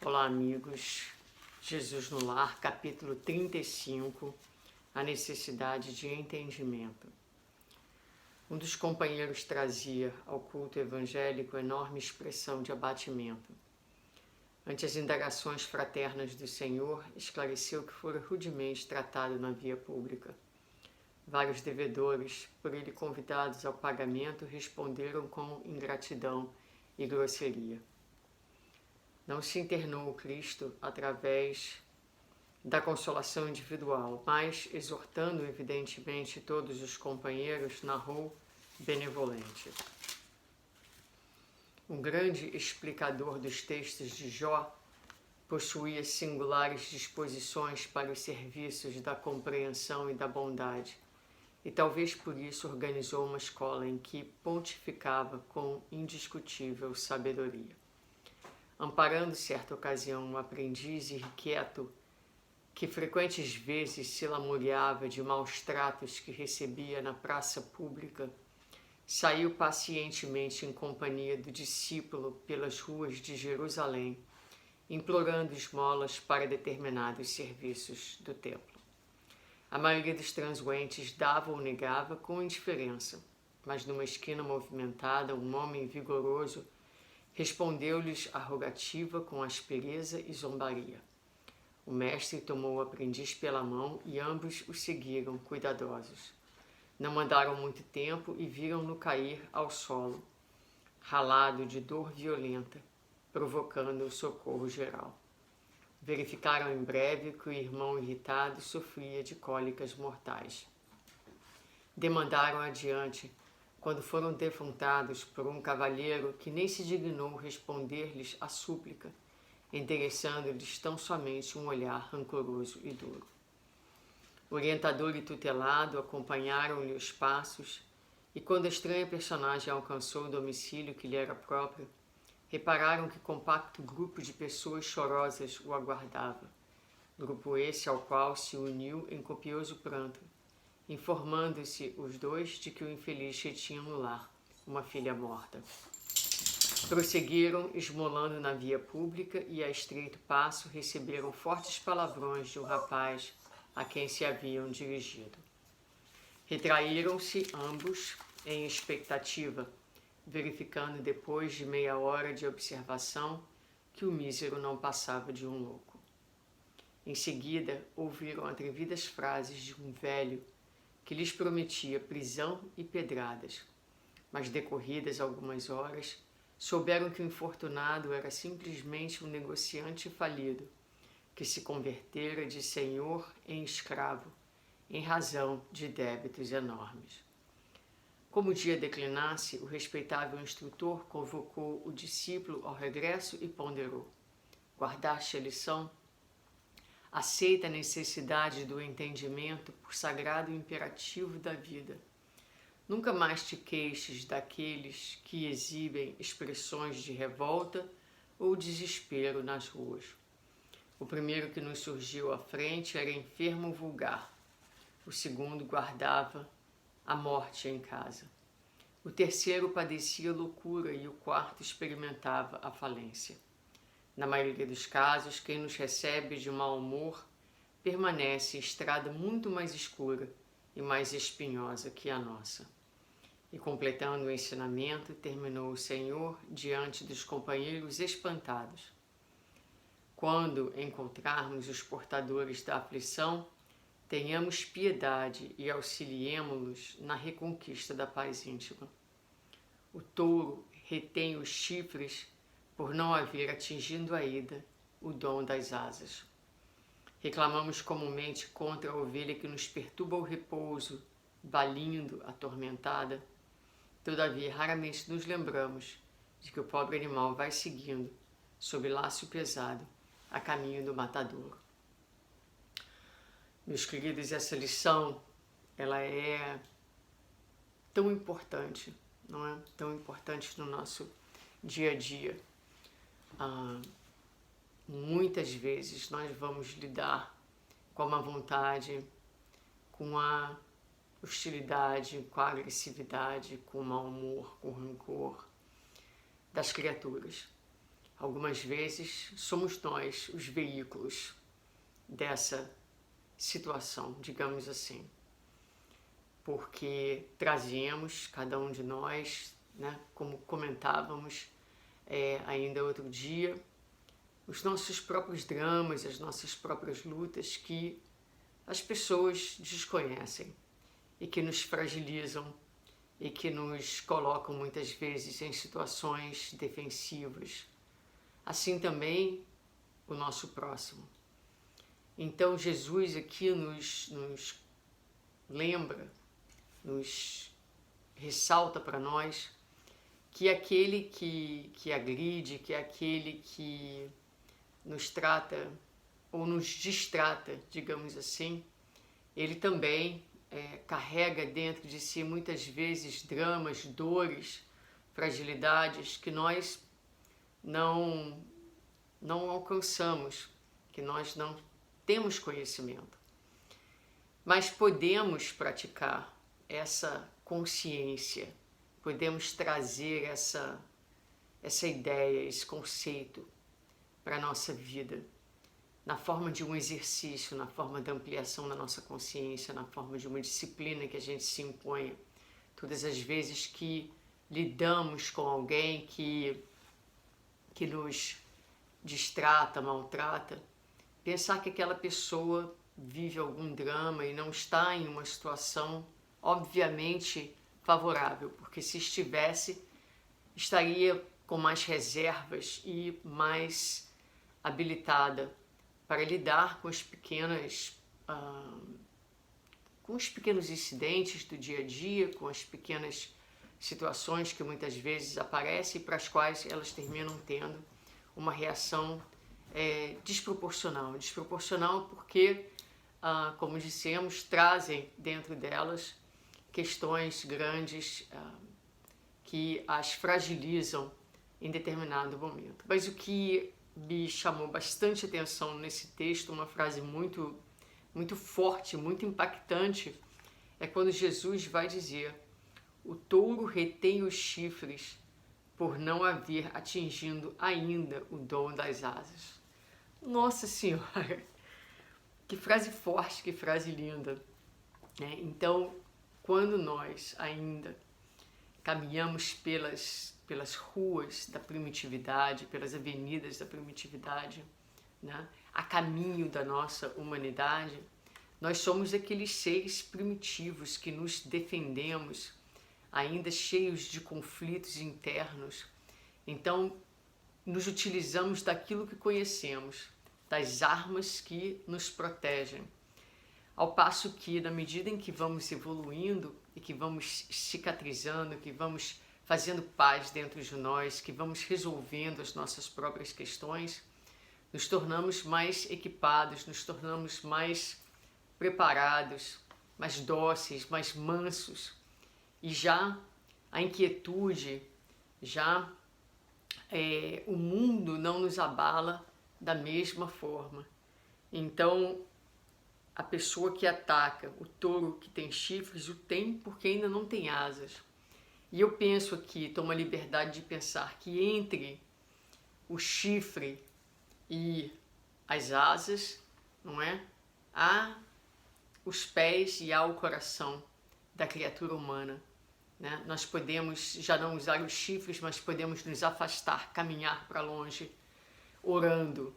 Olá, amigos. Jesus no Lar, capítulo 35, a necessidade de entendimento. Um dos companheiros trazia ao culto evangélico enorme expressão de abatimento. Ante as indagações fraternas do Senhor, esclareceu que fora rudemente tratado na via pública. Vários devedores, por ele convidados ao pagamento, responderam com ingratidão e grosseria. Não se internou o Cristo através da consolação individual, mas, exortando evidentemente todos os companheiros, narrou benevolente. Um grande explicador dos textos de Jó possuía singulares disposições para os serviços da compreensão e da bondade, e talvez por isso organizou uma escola em que pontificava com indiscutível sabedoria. Amparando certa ocasião um aprendiz irrequieto que frequentes vezes se lamuriava de maus tratos que recebia na praça pública, saiu pacientemente em companhia do discípulo pelas ruas de Jerusalém, implorando esmolas para determinados serviços do templo. A maioria dos transuentes dava ou negava com indiferença, mas numa esquina movimentada, um homem vigoroso respondeu-lhes a rogativa com aspereza e zombaria. O mestre tomou o aprendiz pela mão e ambos o seguiram cuidadosos. Não andaram muito tempo e viram-no cair ao solo, ralado de dor violenta, provocando o socorro geral. Verificaram em breve que o irmão irritado sofria de cólicas mortais. Demandaram adiante, quando foram defrontados por um cavalheiro que nem se dignou responder-lhes a súplica, endereçando-lhes tão somente um olhar rancoroso e duro. Orientador e tutelado acompanharam-lhe os passos, e quando a estranha personagem alcançou o domicílio que lhe era próprio, repararam que compacto grupo de pessoas chorosas o aguardava, grupo esse ao qual se uniu em copioso pranto, informando-se os dois de que o infeliz retinha no lar uma filha morta. Prosseguiram, esmolando na via pública, e a estreito passo receberam fortes palavrões de um rapaz a quem se haviam dirigido. Retraíram-se ambos em expectativa, verificando depois de meia hora de observação que o mísero não passava de um louco. Em seguida, ouviram atrevidas frases de um velho que lhes prometia prisão e pedradas, mas decorridas algumas horas, souberam que o infortunado era simplesmente um negociante falido, que se convertera de senhor em escravo, em razão de débitos enormes. Como o dia declinasse, o respeitável instrutor convocou o discípulo ao regresso e ponderou: guardaste a lição? Aceita a necessidade do entendimento por sagrado imperativo da vida. Nunca mais te queixes daqueles que exibem expressões de revolta ou desespero nas ruas. O primeiro que nos surgiu à frente era enfermo vulgar. O segundo guardava a morte em casa. O terceiro padecia loucura e o quarto experimentava a falência. Na maioria dos casos, quem nos recebe de mau humor permanece em estrada muito mais escura e mais espinhosa que a nossa. E completando o ensinamento, terminou o Senhor diante dos companheiros espantados. Quando encontrarmos os portadores da aflição, tenhamos piedade e auxiliemo-los na reconquista da paz íntima. O touro retém os chifres por não haver atingido a ida o dom das asas. Reclamamos comumente contra a ovelha que nos perturba o repouso, balindo atormentada. Todavia, raramente nos lembramos de que o pobre animal vai seguindo, sob laço pesado, a caminho do matadouro. Meus queridos, essa lição, ela é tão importante, não é? Tão importante no nosso dia a dia. Muitas vezes nós vamos lidar com a má vontade, com a hostilidade, com a agressividade, com o mau humor, com o rancor das criaturas. Algumas vezes somos nós os veículos dessa situação, digamos assim, porque trazemos, cada um de nós, né, como comentávamos ainda outro dia, os nossos próprios dramas, as nossas próprias lutas que as pessoas desconhecem e que nos fragilizam e que nos colocam muitas vezes em situações defensivas. Assim também o nosso próximo. Então Jesus aqui nos lembra, nos ressalta para nós que aquele que agride, que aquele que nos trata ou nos distrata, digamos assim, ele também carrega dentro de si muitas vezes dramas, dores, fragilidades que nós não alcançamos, que nós não temos conhecimento. Mas podemos praticar essa consciência, podemos trazer essa ideia, esse conceito para a nossa vida, na forma de um exercício, na forma da ampliação da nossa consciência, na forma de uma disciplina que a gente se impõe. Todas as vezes que lidamos com alguém que nos distrata, maltrata, pensar que aquela pessoa vive algum drama e não está em uma situação obviamente favorável, porque se estivesse, estaria com mais reservas e mais habilitada para lidar com os pequenos incidentes do dia a dia, com as pequenas situações que muitas vezes aparecem e para as quais elas terminam tendo uma reação desproporcional porque, como dissemos, trazem dentro delas questões grandes que as fragilizam em determinado momento. Mas o que me chamou bastante atenção nesse texto, uma frase muito, muito forte, muito impactante, é quando Jesus vai dizer: o touro retém os chifres por não haver atingido ainda o dom das asas. Nossa Senhora! Que frase forte, que frase linda, né? Então, quando nós ainda caminhamos pelas ruas da primitividade, pelas avenidas da primitividade, né, a caminho da nossa humanidade, nós somos aqueles seres primitivos que nos defendemos, ainda cheios de conflitos internos. Então, nos utilizamos daquilo que conhecemos, das armas que nos protegem. Ao passo que, na medida em que vamos evoluindo e que vamos cicatrizando, que vamos fazendo paz dentro de nós, que vamos resolvendo as nossas próprias questões, nos tornamos mais equipados, nos tornamos mais preparados, mais dóceis, mais mansos. E já a inquietude, já o mundo não nos abala da mesma forma. Então, a pessoa que ataca, o touro que tem chifres, o tem porque ainda não tem asas. E eu penso aqui, tomo a liberdade de pensar que entre o chifre e as asas, não é? Há os pés e há o coração da criatura humana, né? Nós podemos já não usar os chifres, mas podemos nos afastar, caminhar para longe, orando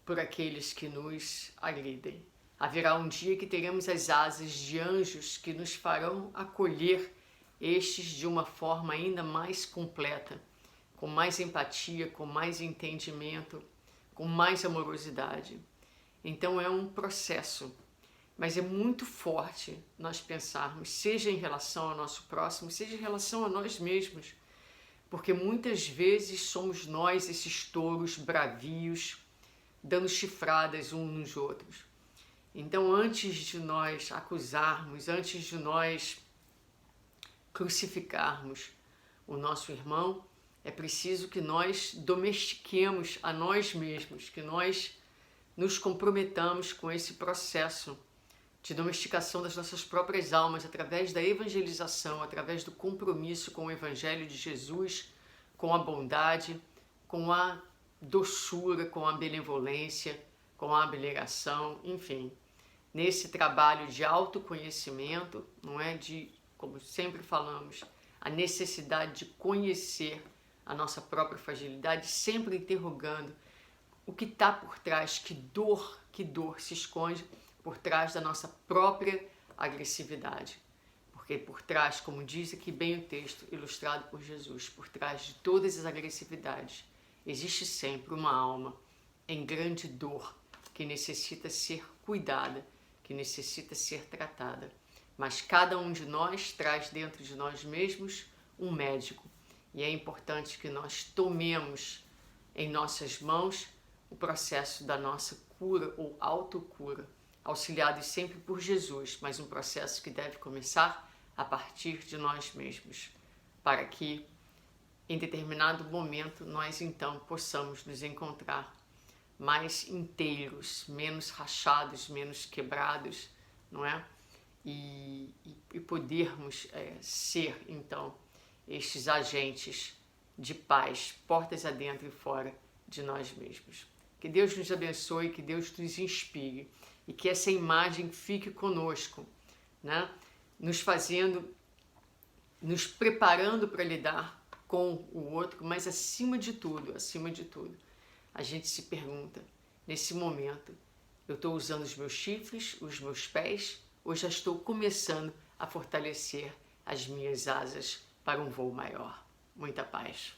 por aqueles que nos agridem. Haverá um dia que teremos as asas de anjos que nos farão acolher estes de uma forma ainda mais completa, com mais empatia, com mais entendimento, com mais amorosidade. Então é um processo, mas é muito forte nós pensarmos, seja em relação ao nosso próximo, seja em relação a nós mesmos, porque muitas vezes somos nós esses touros bravios, dando chifradas uns nos outros. Então, antes de nós acusarmos, antes de nós crucificarmos o nosso irmão, é preciso que nós domestiquemos a nós mesmos, que nós nos comprometamos com esse processo de domesticação das nossas próprias almas através da evangelização, através do compromisso com o Evangelho de Jesus, com a bondade, com a doçura, com a benevolência, com a abnegação, enfim, nesse trabalho de autoconhecimento, não é? De, como sempre falamos, a necessidade de conhecer a nossa própria fragilidade, sempre interrogando o que está por trás, que dor se esconde por trás da nossa própria agressividade. Porque por trás, como diz aqui bem o texto ilustrado por Jesus, por trás de todas as agressividades, existe sempre uma alma em grande dor que necessita ser cuidada, que necessita ser tratada. Mas cada um de nós traz dentro de nós mesmos um médico. E é importante que nós tomemos em nossas mãos o processo da nossa cura ou autocura, auxiliados sempre por Jesus, mas um processo que deve começar a partir de nós mesmos, para que em determinado momento nós então possamos nos encontrar mais inteiros, menos rachados, menos quebrados, não é? E podermos ser então estes agentes de paz, portas adentro e fora de nós mesmos. Que Deus nos abençoe, que Deus nos inspire e que essa imagem fique conosco, né? Nos preparando para lidar com o outro, mas acima de tudo, a gente se pergunta, nesse momento, eu estou usando os meus chifres, os meus pés, ou já estou começando a fortalecer as minhas asas para um voo maior? Muita paz.